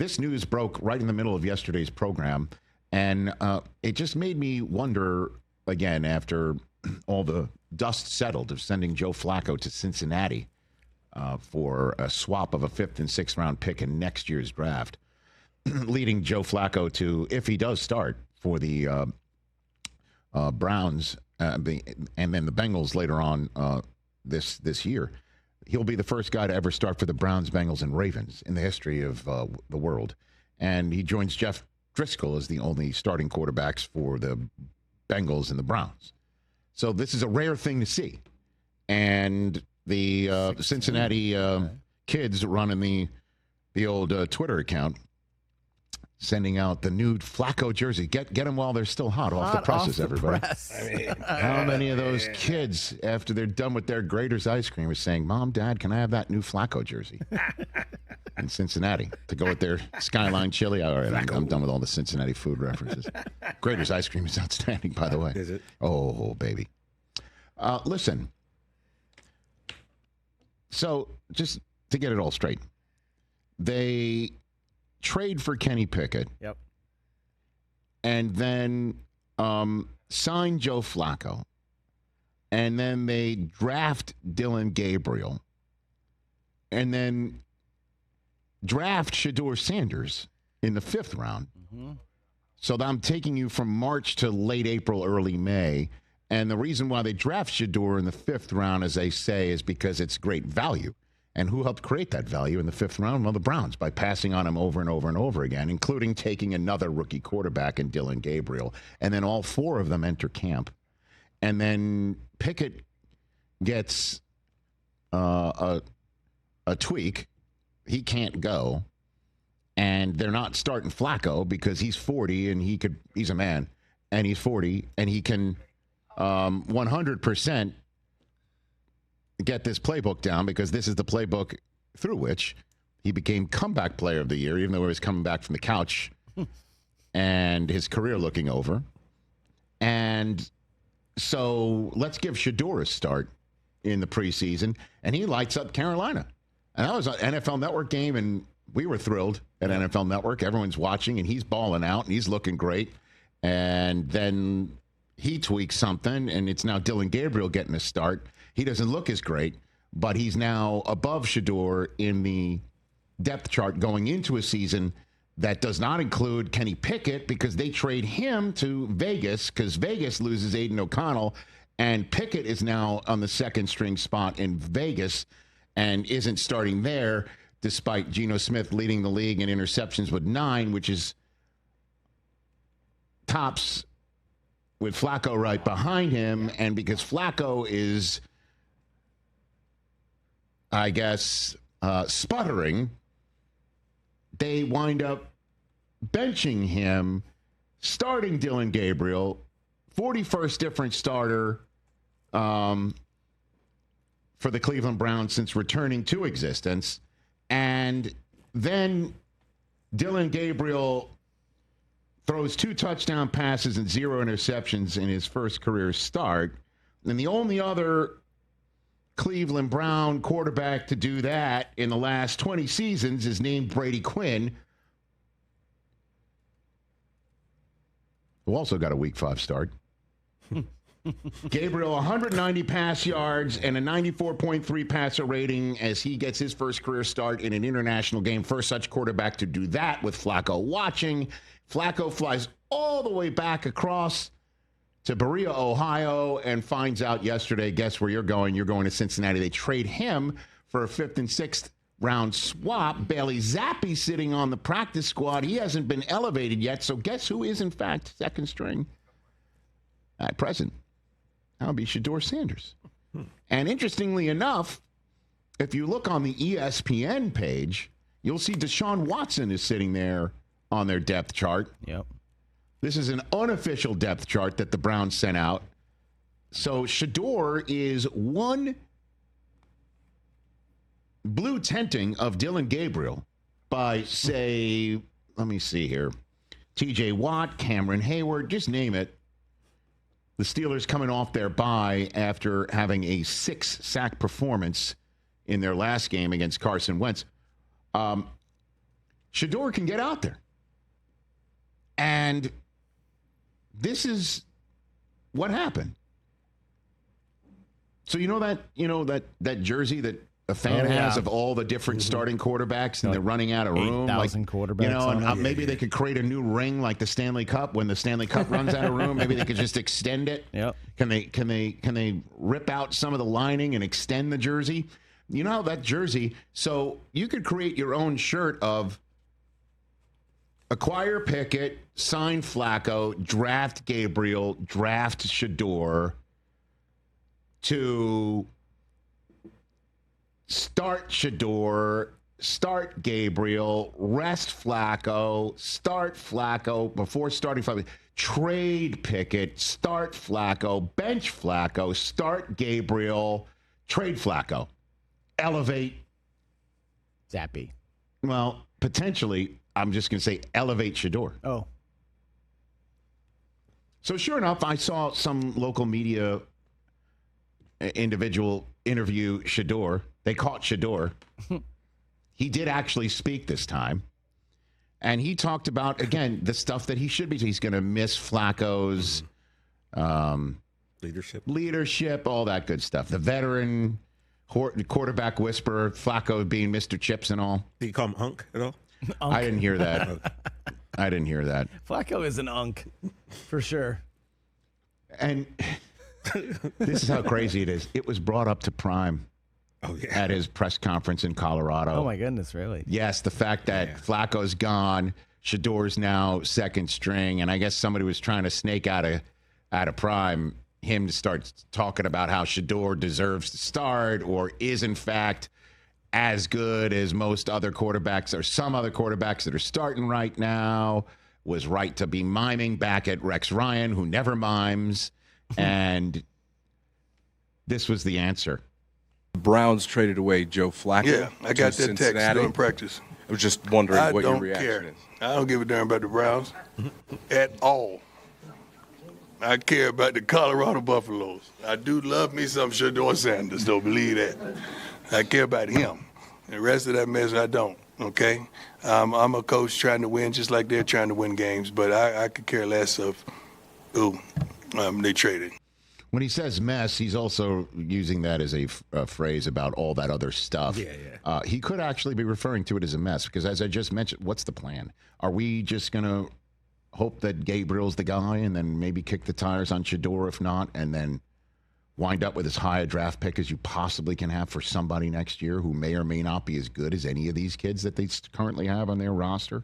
this news broke right in the middle of yesterday's program, and it just made me wonder again after all the dust settled of sending Joe Flacco to Cincinnati for a swap of a 5th and 6th round pick in next year's draft, leading Joe Flacco to, if he does start for the Browns and then the Bengals later on this year, he'll be the first guy to ever start for the Browns, Bengals, and Ravens in the history of the world. And he joins Jeff Driscoll as the only starting quarterbacks for the Bengals and the Browns. So this is a rare thing to see. And the Cincinnati kids running the old Twitter account, sending out the new Flacco jersey. Get them while they're still hot off the presses, everybody. I mean, how many of those kids, after they're done with their Grater's ice cream, are saying, Mom, Dad, can I have that new Flacco jersey in Cincinnati to go with their Skyline chili? All right, I'm done with all the Cincinnati food references. Grater's ice cream is outstanding, by the way. Is it? Oh, baby. Listen, so just to get it all straight, they trade for Kenny Pickett. Yep. And then sign Joe Flacco. And then they draft Dillon Gabriel. And then draft Shedeur Sanders in the 5th round. Mm-hmm. So I'm taking you from March to late April, early May. And the reason why they draft Shedeur in the 5th round, as they say, is because it's great value. And who helped create that value in the 5th round? Well, the Browns, by passing on him over and over and over again, including taking another rookie quarterback in Dillon Gabriel. And then all 4 of them enter camp. And then Pickett gets a tweak. He can't go. And they're not starting Flacco because he's 40 and he's a man. And he's 40 and he can 100% get this playbook down, because this is the playbook through which he became comeback player of the year, even though he was coming back from the couch and his career looking over. And so let's give Shedeur a start in the preseason, and he lights up Carolina. And that was an NFL Network game, and we were thrilled at NFL Network. Everyone's watching, and he's balling out, and he's looking great. And then he tweaks something, and it's now Dillon Gabriel getting a start. He doesn't look as great, but he's now above Shedeur in the depth chart going into a season that does not include Kenny Pickett, because they trade him to Vegas because Vegas loses Aiden O'Connell, and Pickett is now on the 2nd string spot in Vegas and isn't starting there, despite Geno Smith leading the league in interceptions with 9, which is tops with Flacco right behind him. And because Flacco is, I guess, sputtering, they wind up benching him, starting Dillon Gabriel, 41st different starter for the Cleveland Browns since returning to existence. And then Dillon Gabriel throws 2 touchdown passes and 0 interceptions in his first career start. And the only other Cleveland Brown quarterback to do that in the last 20 seasons is named Brady Quinn, who also got a Week 5 start. Gabriel, 190 pass yards and a 94.3 passer rating as he gets his first career start in an international game. First such quarterback to do that with Flacco watching. Flacco flies all the way back across to Berea, Ohio, and finds out yesterday, guess where you're going? You're going to Cincinnati. They trade him for a 5th and 6th round swap. Bailey Zappi sitting on the practice squad. He hasn't been elevated yet, so guess who is, in fact, 2nd string at present? That'll be Shedeur Sanders. And interestingly enough, if you look on the ESPN page, you'll see Deshaun Watson is sitting there on their depth chart. Yep. This is an unofficial depth chart that the Browns sent out. So Shedeur is one blue tenting of Dillon Gabriel by, say, let me see here, TJ Watt, Cameron Hayward, just name it. The Steelers coming off their bye after having a 6-sack performance in their last game against Carson Wentz. Shedeur can get out there. And this is what happened. So that jersey that a fan has of all the different starting quarterbacks, and they're running out of room. 8,000 quarterbacks. Maybe they could create a new ring like the Stanley Cup. When the Stanley Cup runs out of room, maybe they could just extend it. Yep. Can they rip out some of the lining and extend the jersey? You know that jersey. So you could create your own shirt of acquire Pickett, sign Flacco, draft Gabriel, draft Shedeur, to start Shedeur, start Gabriel, rest Flacco, start Flacco before starting Flacco, trade Pickett, start Flacco, bench Flacco, start Gabriel, trade Flacco, elevate Zappy. Well, potentially, I'm just going to say elevate Shedeur. Oh. So sure enough, I saw some local media individual interview Shedeur. They caught Shedeur. He did actually speak this time. And he talked about, again, the stuff that he should be. He's going to miss Flacco's leadership, all that good stuff. The veteran quarterback whisperer, Flacco being Mr. Chips and all. Did you call him Unk at all? I didn't hear that. I didn't hear that. Flacco is an unk, for sure. And this is how crazy it is. It was brought up to Prime at his press conference in Colorado. Oh, my goodness, really? Yes, the fact that Flacco's gone, Shedeur's now second string, and I guess somebody was trying to snake out of Prime him to start talking about how Shedeur deserves to start or is, in fact, as good as most other quarterbacks or some other quarterbacks that are starting right now, was right to be miming back at Rex Ryan, who never mimes. And this was the answer. The Browns traded away Joe Flacco. Yeah, I got that Cincinnati. text during practice. I was just wondering what your reaction is. I don't give a damn about the Browns at all. I care about the Colorado Buffaloes. I do love me some Shedeur Sanders, don't believe that. I care about him. The rest of that mess, I don't, okay? I'm a coach trying to win just like they're trying to win games, but I could care less of who they traded. When he says mess, he's also using that as a phrase about all that other stuff. Yeah. He could actually be referring to it as a mess because, as I just mentioned, what's the plan? Are we just going to hope that Gabriel's the guy and then maybe kick the tires on Shedeur if not, and then wind up with as high a draft pick as you possibly can have for somebody next year who may or may not be as good as any of these kids that they currently have on their roster?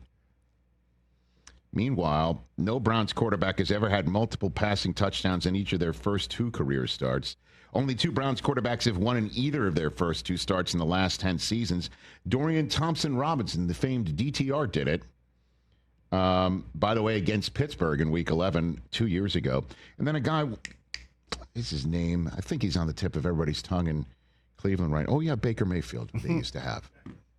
Meanwhile, no Browns quarterback has ever had multiple passing touchdowns in each of their first two career starts. Only two Browns quarterbacks have won in either of their first two starts in the last 10 seasons. Dorian Thompson-Robinson, the famed DTR, did it. By the way, against Pittsburgh in Week 11 2 years ago. And then a guy, what's his name? I think he's on the tip of everybody's tongue in Cleveland, right? Oh, yeah, Baker Mayfield, they used to have.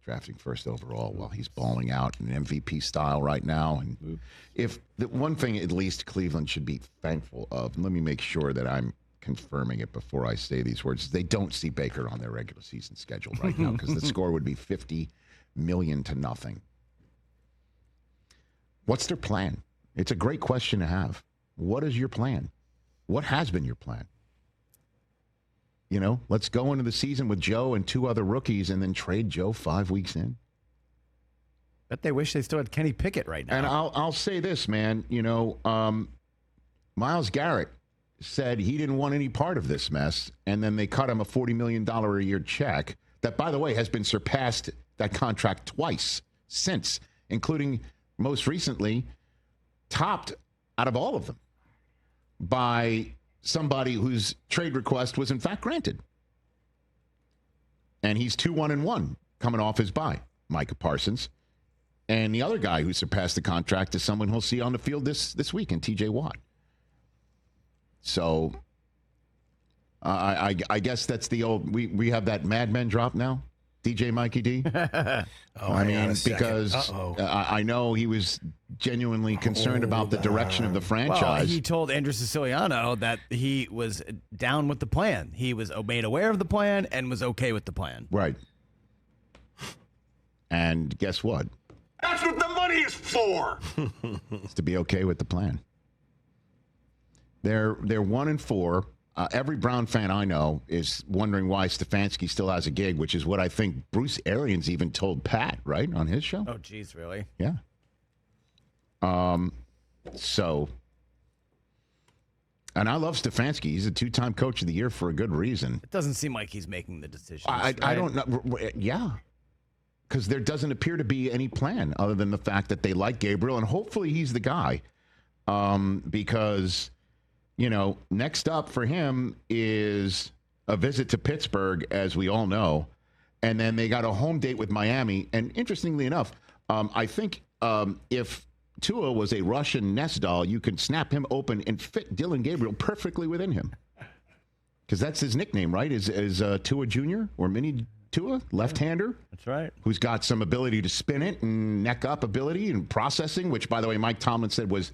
Drafting first overall while he's balling out in MVP style right now. And if the one thing at least Cleveland should be thankful of, and let me make sure that I'm confirming it before I say these words, they don't see Baker on their regular season schedule right now because the score would be 50 million to nothing. What's their plan? It's a great question to have. What is your plan? What has been your plan? You know, let's go into the season with Joe and two other rookies and then trade Joe 5 weeks in. Bet they wish they still had Kenny Pickett right now. And I'll say this, man. You know, Myles Garrett said he didn't want any part of this mess, and then they cut him a $40 million a year check that, by the way, has been surpassed, that contract, twice since, including most recently topped out of all of them by somebody whose trade request was in fact granted. And he's 2-1-1 coming off his bye, Micah Parsons. And the other guy who surpassed the contract is someone he'll see on the field this week in TJ Watt. So I guess that's the old, we have that Mad Men drop now, DJ Mikey D. I mean, because I know he was genuinely concerned about the direction of the franchise. Well, he told Andrew Siciliano that he was down with the plan. He was made aware of the plan and was okay with the plan. Right. And guess what? That's what the money is for. It's to be okay with the plan. They're 1-4. Every Brown fan I know is wondering why Stefanski still has a gig, which is what I think Bruce Arians even told Pat, right, on his show. Oh, geez, really? Yeah. So, and I love Stefanski. He's a 2-time coach of the year for a good reason. It doesn't seem like he's making the decisions. I don't know. Yeah. Because there doesn't appear to be any plan other than the fact that they like Gabriel, and hopefully he's the guy. Because, you know, next up for him is a visit to Pittsburgh, as we all know. And then they got a home date with Miami. And interestingly enough, I think if Tua was a Russian nest doll, you could snap him open and fit Dillon Gabriel perfectly within him. Because that's his nickname, right? Is Tua Jr. or Mini Tua, left-hander. That's right. Who's got some ability to spin it and neck up ability and processing, which, by the way, Mike Tomlin said was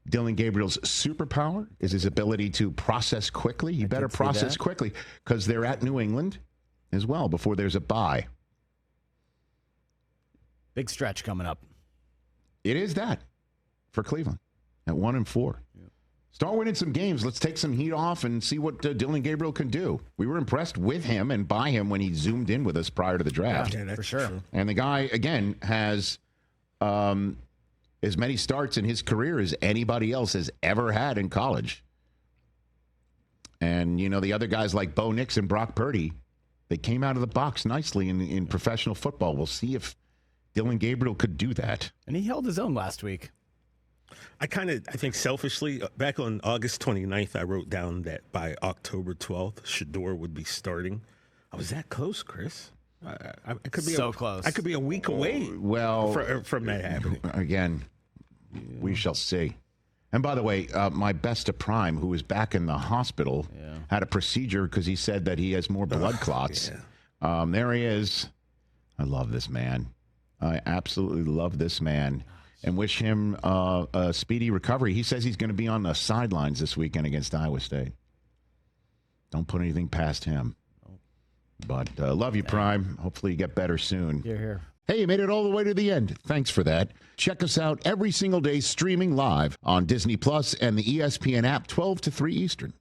Dillon Gabriel's superpower is his ability to process quickly. He better process quickly because they're at New England as well before there's a bye. Big stretch coming up. It is that for Cleveland at 1-4. Yeah. Start winning some games. Let's take some heat off and see what Dillon Gabriel can do. We were impressed with him and by him when he zoomed in with us prior to the draft. Yeah, for sure. And the guy, again, has as many starts in his career as anybody else has ever had in college. And, you know, the other guys like Bo Nix and Brock Purdy, they came out of the box nicely in professional football. We'll see if Dillon Gabriel could do that. And he held his own last week. I think selfishly, back on August 29th, I wrote down that by October 12th, Shedeur would be starting. I was that close, Chris. I could be so close. I could be a week away from that happening. Again, we shall see. And by the way, my best to Prime, who was back in the hospital, had a procedure because he said that he has more blood clots. Yeah. There he is. I love this man. I absolutely love this man and wish him a speedy recovery. He says he's going to be on the sidelines this weekend against Iowa State. Don't put anything past him. But love you, Prime. Hopefully you get better soon. You're here. Hey, you made it all the way to the end. Thanks for that. Check us out every single day streaming live on Disney Plus and the ESPN app 12 to 3 Eastern.